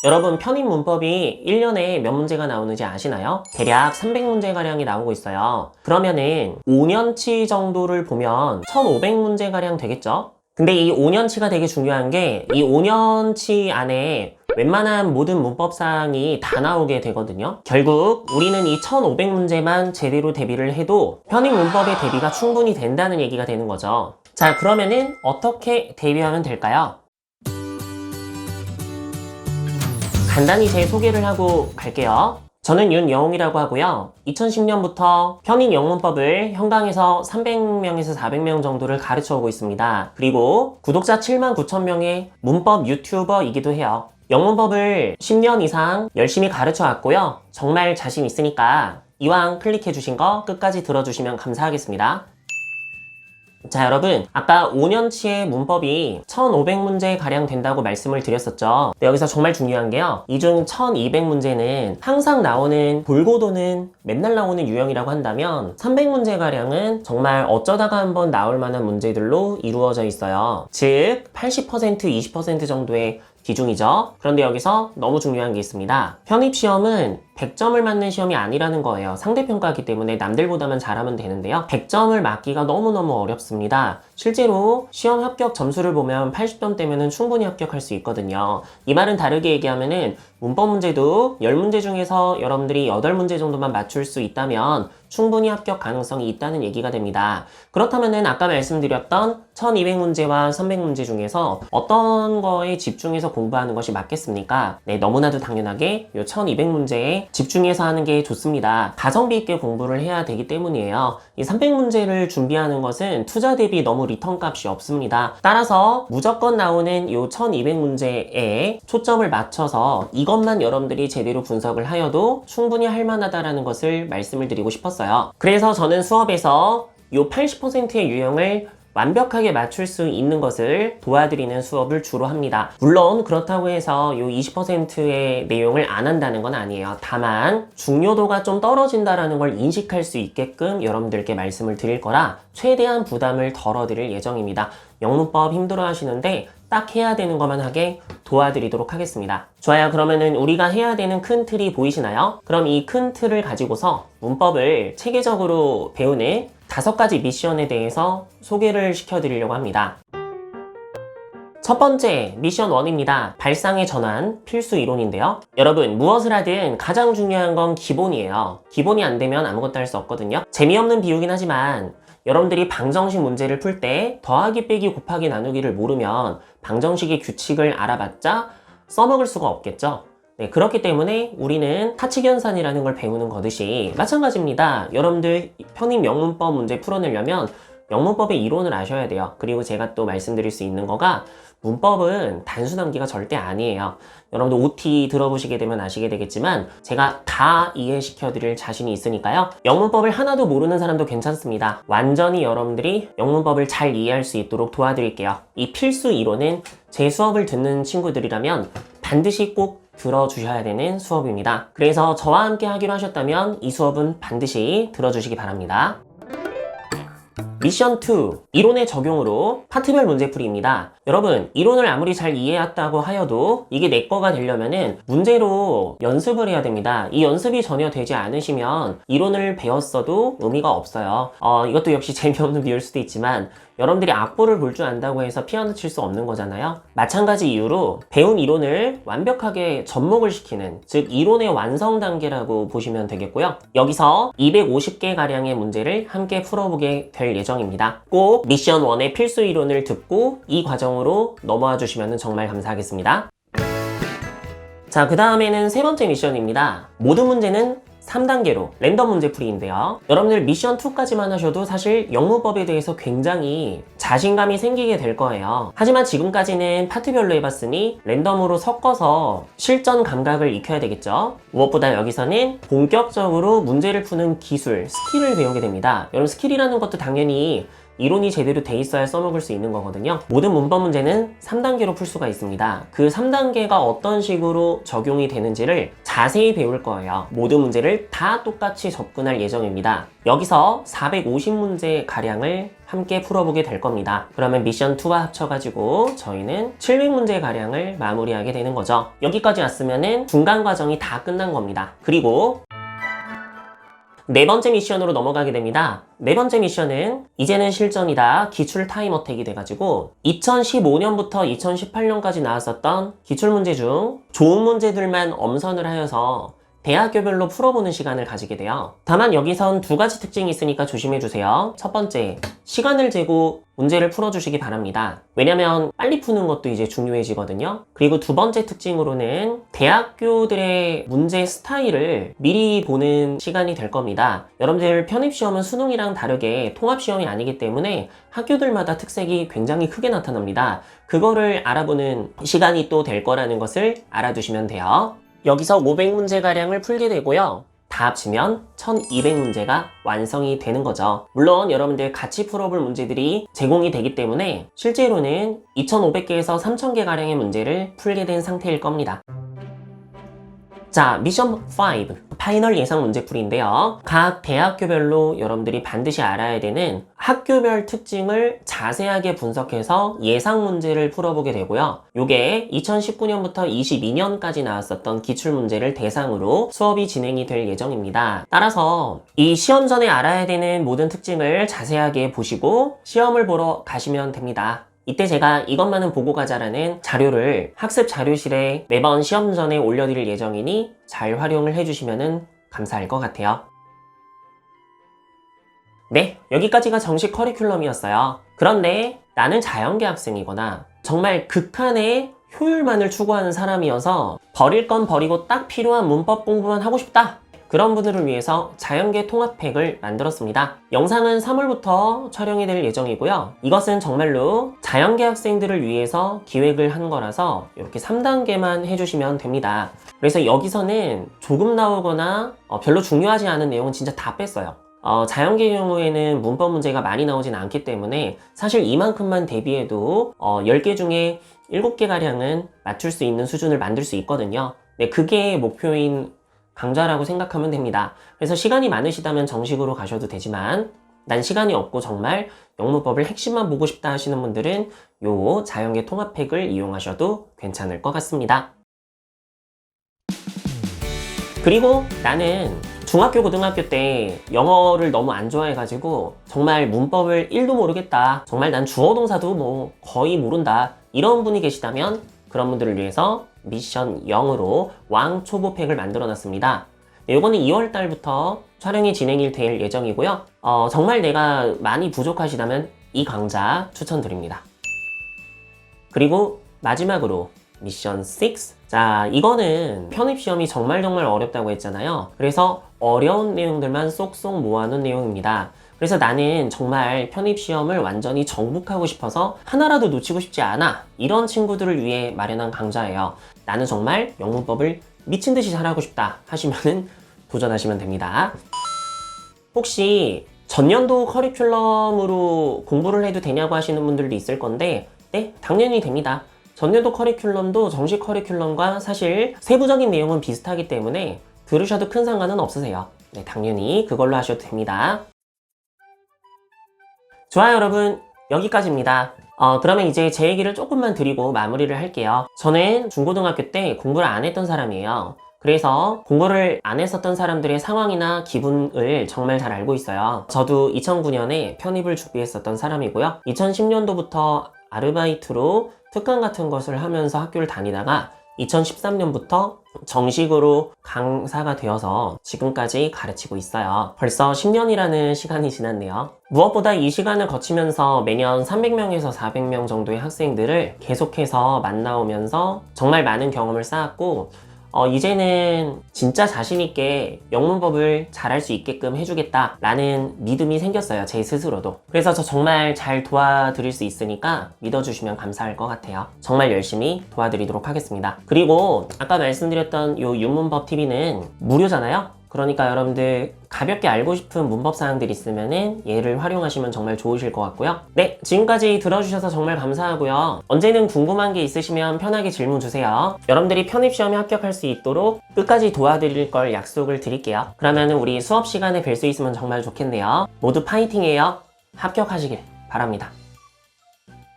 여러분 편입 문법이 1년에 몇 문제가 나오는지 아시나요? 대략 300문제가량이 나오고 있어요. 그러면은 5년치 정도를 보면 1500문제가량 되겠죠? 근데 이 5년치가 되게 중요한 게 이 5년치 안에 웬만한 모든 문법사항이 다 나오게 되거든요. 결국 우리는 이 1500문제만 제대로 대비를 해도 편입 문법의 대비가 충분히 된다는 얘기가 되는 거죠. 자, 그러면은 어떻게 대비하면 될까요? 간단히 제 소개를 하고 갈게요. 저는 윤여웅이라고 하고요. 2010년부터 편입 영문법을 현강에서 300명에서 400명 정도를 가르쳐 오고 있습니다. 그리고 구독자 79,000명의 문법 유튜버이기도 해요. 영문법을 10년 이상 열심히 가르쳐 왔고요. 정말 자신 있으니까 이왕 클릭해 주신 거 끝까지 들어주시면 감사하겠습니다. 자, 여러분 아까 5년치의 문법이 1500문제 가량 된다고 말씀을 드렸었죠. 근데 여기서 정말 중요한 게요, 이 중 1200문제는 항상 나오는 돌고 도는 맨날 나오는 유형이라고 한다면 300문제 가량은 정말 어쩌다가 한번 나올 만한 문제들로 이루어져 있어요. 즉 80% 20% 정도의 비중이죠. 그런데 여기서 너무 중요한 게 있습니다. 편입시험은 100점을 맞는 시험이 아니라는 거예요. 상대평가이기 때문에 남들보다만 잘하면 되는데요. 100점을 맞기가 너무너무 어렵습니다. 실제로 시험 합격 점수를 보면 80점대면은 충분히 합격할 수 있거든요. 이 말은 다르게 얘기하면은 문법 문제도 10문제 중에서 여러분들이 8문제 정도만 맞출 수 있다면 충분히 합격 가능성이 있다는 얘기가 됩니다. 그렇다면은 아까 말씀드렸던 1200문제와 300문제 중에서 어떤 거에 집중해서 공부하는 것이 맞겠습니까? 네, 너무나도 당연하게 이 1200문제에 집중해서 하는 게 좋습니다. 가성비 있게 공부를 해야 되기 때문이에요. 이 300문제를 준비하는 것은 투자 대비 너무 리턴 값이 없습니다. 따라서 무조건 나오는 이 1200문제에 초점을 맞춰서 이것만 여러분들이 제대로 분석을 하여도 충분히 할 만하다라는 것을 말씀을 드리고 싶었어요. 그래서 저는 수업에서 이 80%의 유형을 완벽하게 맞출 수 있는 것을 도와드리는 수업을 주로 합니다. 물론 그렇다고 해서 이 20%의 내용을 안 한다는 건 아니에요. 다만 중요도가 좀 떨어진다는 걸 인식할 수 있게끔 여러분들께 말씀을 드릴 거라 최대한 부담을 덜어드릴 예정입니다. 영문법 힘들어 하시는데 딱 해야 되는 것만 하게 도와드리도록 하겠습니다. 좋아요. 그러면은 우리가 해야 되는 큰 틀이 보이시나요? 그럼 이 큰 틀을 가지고서 문법을 체계적으로 배우는 5가지 미션에 대해서 소개를 시켜드리려고 합니다. 첫 번째 미션 1입니다. 발상의 전환 필수 이론인데요. 여러분 무엇을 하든 가장 중요한 건 기본이에요. 기본이 안 되면 아무것도 할 수 없거든요. 재미없는 비유긴 하지만 여러분들이 방정식 문제를 풀 때 더하기 빼기 곱하기 나누기를 모르면 방정식의 규칙을 알아봤자 써먹을 수가 없겠죠. 네, 그렇기 때문에 우리는 타치견산이라는 걸 배우는 거듯이 마찬가지입니다. 여러분들 편입 영문법 문제 풀어내려면 영문법의 이론을 아셔야 돼요. 그리고 제가 또 말씀드릴 수 있는 거가 문법은 단수 남기가 절대 아니에요. 여러분들 OT 들어보시게 되면 아시게 되겠지만 제가 다 이해시켜 드릴 자신이 있으니까요. 영문법을 하나도 모르는 사람도 괜찮습니다. 완전히 여러분들이 영문법을 잘 이해할 수 있도록 도와드릴게요. 이 필수 이론은 제 수업을 듣는 친구들이라면 반드시 꼭 들어주셔야 되는 수업입니다. 그래서 저와 함께 하기로 하셨다면 이 수업은 반드시 들어주시기 바랍니다. 미션 2, 이론의 적용으로 파트별 문제풀이입니다. 여러분 이론을 아무리 잘 이해했다고 하여도 이게 내 거가 되려면은 문제로 연습을 해야 됩니다. 이 연습이 전혀 되지 않으시면 이론을 배웠어도 의미가 없어요. 이것도 역시 재미없는 비유일 수도 있지만 여러분들이 악보를 볼 줄 안다고 해서 피아노 칠 수 없는 거잖아요. 마찬가지 이유로 배운 이론을 완벽하게 접목을 시키는, 즉 이론의 완성 단계라고 보시면 되겠고요. 여기서 250개 가량의 문제를 함께 풀어보게 될 예정입니다. 꼭 미션 1의 필수 이론을 듣고 이 과정으로 넘어와 주시면 정말 감사하겠습니다. 자, 그 다음에는 세 번째 미션입니다. 모든 문제는 3단계로 랜덤 문제풀이인데요. 여러분들 미션 2까지만 하셔도 사실 영문법에 대해서 굉장히 자신감이 생기게 될 거예요. 하지만 지금까지는 파트별로 해봤으니 랜덤으로 섞어서 실전 감각을 익혀야 되겠죠. 무엇보다 여기서는 본격적으로 문제를 푸는 기술, 스킬을 배우게 됩니다. 여러분 스킬이라는 것도 당연히 이론이 제대로 돼 있어야 써먹을 수 있는 거거든요. 모든 문법 문제는 3단계로 풀 수가 있습니다. 그 3단계가 어떤 식으로 적용이 되는지를 자세히 배울 거예요. 모든 문제를 다 똑같이 접근할 예정입니다. 여기서 450문제 가량을 함께 풀어보게 될 겁니다. 그러면 미션 2와 합쳐가지고 저희는 700문제 가량을 마무리하게 되는 거죠. 여기까지 왔으면은 중간 과정이 다 끝난 겁니다. 그리고 네 번째 미션으로 넘어가게 됩니다. 네 번째 미션은 이제는 실전이다 기출 타임 어택이 돼가지고 2015년부터 2018년까지 나왔었던 기출문제 중 좋은 문제들만 엄선을 하여서 대학교별로 풀어보는 시간을 가지게 돼요. 다만 여기선 두 가지 특징이 있으니까 조심해주세요. 첫 번째, 시간을 재고 문제를 풀어주시기 바랍니다. 왜냐면 빨리 푸는 것도 이제 중요해지거든요. 그리고 두 번째 특징으로는 대학교들의 문제 스타일을 미리 보는 시간이 될 겁니다. 여러분들 편입시험은 수능이랑 다르게 통합시험이 아니기 때문에 학교들마다 특색이 굉장히 크게 나타납니다. 그거를 알아보는 시간이 또 될 거라는 것을 알아두시면 돼요. 여기서 500문제가량을 풀게 되고요. 다 합치면 1200문제가 완성이 되는 거죠. 물론 여러분들 같이 풀어볼 문제들이 제공이 되기 때문에 실제로는 2500개에서 3000개가량의 문제를 풀게 된 상태일 겁니다. 자, 미션 5. 파이널 예상 문제풀이인데요. 각 대학교별로 여러분들이 반드시 알아야 되는 학교별 특징을 자세하게 분석해서 예상 문제를 풀어보게 되고요. 요게 2019년부터 22년까지 나왔었던 기출문제를 대상으로 수업이 진행이 될 예정입니다. 따라서 이 시험 전에 알아야 되는 모든 특징을 자세하게 보시고 시험을 보러 가시면 됩니다. 이때 제가 이것만은 보고 가자라는 자료를 학습 자료실에 매번 시험 전에 올려드릴 예정이니 잘 활용을 해주시면 감사할 것 같아요. 네, 여기까지가 정식 커리큘럼이었어요. 그런데 나는 자연계 학생이거나 정말 극한의 효율만을 추구하는 사람이어서 버릴 건 버리고 딱 필요한 문법 공부만 하고 싶다. 그런 분들을 위해서 자연계 통합팩을 만들었습니다. 영상은 3월부터 촬영이 될 예정이고요. 이것은 정말로 자연계 학생들을 위해서 기획을 한 거라서 이렇게 3단계만 해주시면 됩니다. 그래서 여기서는 조금 나오거나 별로 중요하지 않은 내용은 진짜 다 뺐어요. 자연계 경우에는 문법 문제가 많이 나오진 않기 때문에 사실 이만큼만 대비해도 10개 중에 7개가량은 맞출 수 있는 수준을 만들 수 있거든요. 네, 그게 목표인 강좌라고 생각하면 됩니다. 그래서 시간이 많으시다면 정식으로 가셔도 되지만 난 시간이 없고 정말 영문법을 핵심만 보고 싶다 하시는 분들은 요 자연계 통합팩을 이용하셔도 괜찮을 것 같습니다. 그리고 나는 중학교, 고등학교 때 영어를 너무 안 좋아해가지고 정말 문법을 1도 모르겠다. 정말 난 주어 동사도 뭐 거의 모른다. 이런 분이 계시다면 그런 분들을 위해서 미션 0으로 왕초보팩을 만들어 놨습니다. 이거는 2월달부터 촬영이 진행이 될 예정이고요. 정말 내가 많이 부족하시다면 이 강좌 추천드립니다. 그리고 마지막으로 미션 6. 자, 이거는 편입시험이 정말 어렵다고 했잖아요. 그래서 어려운 내용들만 쏙쏙 모아놓은 내용입니다. 그래서 나는 정말 편입시험을 완전히 정복하고 싶어서 하나라도 놓치고 싶지 않아. 이런 친구들을 위해 마련한 강좌예요. 나는 정말 영문법을 미친 듯이 잘하고 싶다 하시면은 도전하시면 됩니다. 혹시 전년도 커리큘럼으로 공부를 해도 되냐고 하시는 분들도 있을 건데 네, 당연히 됩니다. 전년도 커리큘럼도 정식 커리큘럼과 사실 세부적인 내용은 비슷하기 때문에 들으셔도 큰 상관은 없으세요. 네, 당연히 그걸로 하셔도 됩니다. 좋아요, 여러분. 여기까지입니다. 그러면 이제 제 얘기를 조금만 드리고 마무리를 할게요. 저는 중고등학교 때 공부를 안 했던 사람이에요. 그래서 공부를 안 했었던 사람들의 상황이나 기분을 정말 잘 알고 있어요. 저도 2009년에 편입을 준비했었던 사람이고요. 2010년도부터 아르바이트로 특강 같은 것을 하면서 학교를 다니다가 2013년부터 정식으로 강사가 되어서 지금까지 가르치고 있어요. 벌써 10년이라는 시간이 지났네요. 무엇보다 이 시간을 거치면서 매년 300명에서 400명 정도의 학생들을 계속해서 만나오면서 정말 많은 경험을 쌓았고 이제는 진짜 자신있게 영문법을 잘할 수 있게끔 해주겠다라는 믿음이 생겼어요. 제 스스로도. 그래서 저 정말 잘 도와드릴 수 있으니까 믿어주시면 감사할 것 같아요. 정말 열심히 도와드리도록 하겠습니다. 그리고 아까 말씀드렸던 요 윤문법 TV는 무료잖아요. 그러니까 여러분들 가볍게 알고 싶은 문법 사항들 있으면은 얘를 활용하시면 정말 좋으실 것 같고요. 네, 지금까지 들어주셔서 정말 감사하고요. 언제는 궁금한 게 있으시면 편하게 질문 주세요. 여러분들이 편입시험에 합격할 수 있도록 끝까지 도와드릴 걸 약속을 드릴게요. 그러면은 우리 수업 시간에 뵐 수 있으면 정말 좋겠네요. 모두 파이팅해요. 합격하시길 바랍니다.